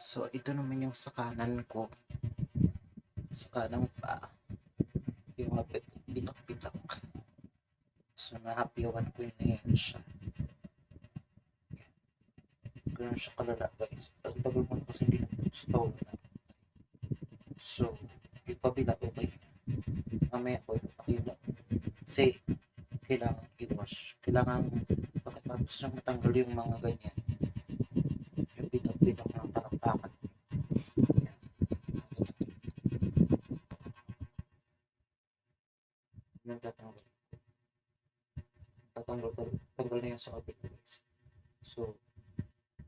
So, ito naman yung sa kanan ko. Sa kanang pa. Yung mga bitak-bitak. So, nahapiwan ko yun na yan siya. Ganun siya kalala, guys. Ang tagal mo kasi hindi nag-stone na. So, yung kabila, okay. Mamaya ko yung pakila. Kasi, kailangan i-wash. Kailangan, pagkatapos na matanggal yung mga ganyan, yung bitak-bitak ng talampakan. Yan. Yung tatanggal. Tanggal na yun sa kabila, guys. So,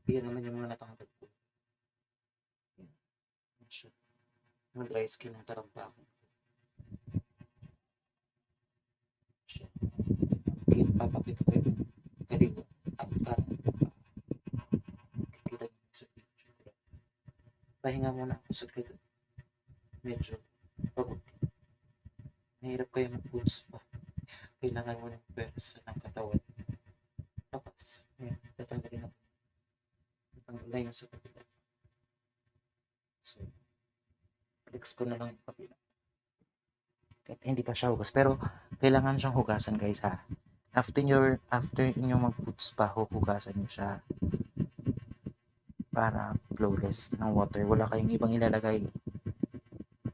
yan naman yung mga natanggal ko. Yan. Yan siya. Yung dry skin ng talampakan. Siya. Papakita ko yung kaliwa at kanan. Kikita niyo sa picture. Pahinga muna ako sa saglit. Medyo pagod. Mahirap kayo mag-boots pa. Kailangan mo ng pwersa ng katawan. Tapos, yan, tatanggalin natin. Tatanggal na yun sa kapila. So, flex ko na lang yung kapila. Kahit hindi pa siya hugas. Pero, kailangan siyang hugasan, guys, ha. After inyo mag-boots pa, hugasan nyo siya. Para flawless ng water. Wala kayong ibang ilalagay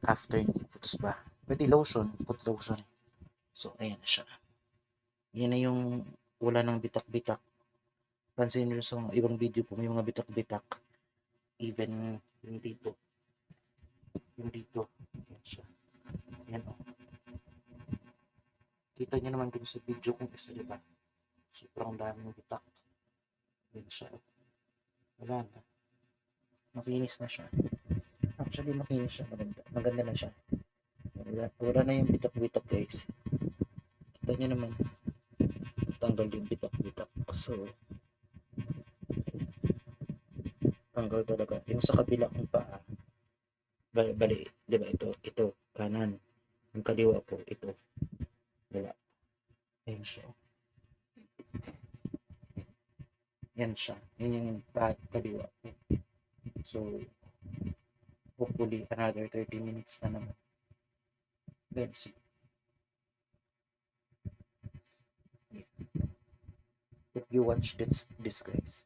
after nyo boots pa. Pwede lotion, put lotion. So, ayan na siya. Yan na yung wala ng bitak-bitak. Pansin nyo sa ibang video po, may mga bitak-bitak. Even yung dito. Yung dito. Yan siya. Yan o. Kita nyo naman dun sa video kung isa, diba? Sobrang daming bitak. Yan siya. Wala na. Makinis na siya. Actually, makinis siya. Maganda na siya. Wala na yung bitak-bitak, guys. Kita nyo naman. Tanggal yung bitak-bitak. So, tanggal talaga. Yung sa kabila kong paa. Bali, di ba ito, kanan. Yung kaliwa po, ito. Wala. Ayan siya. Yan siya. Yan yung kaliwa. So, hopefully, another 30 minutes na naman. Let's see. If you watch this guys,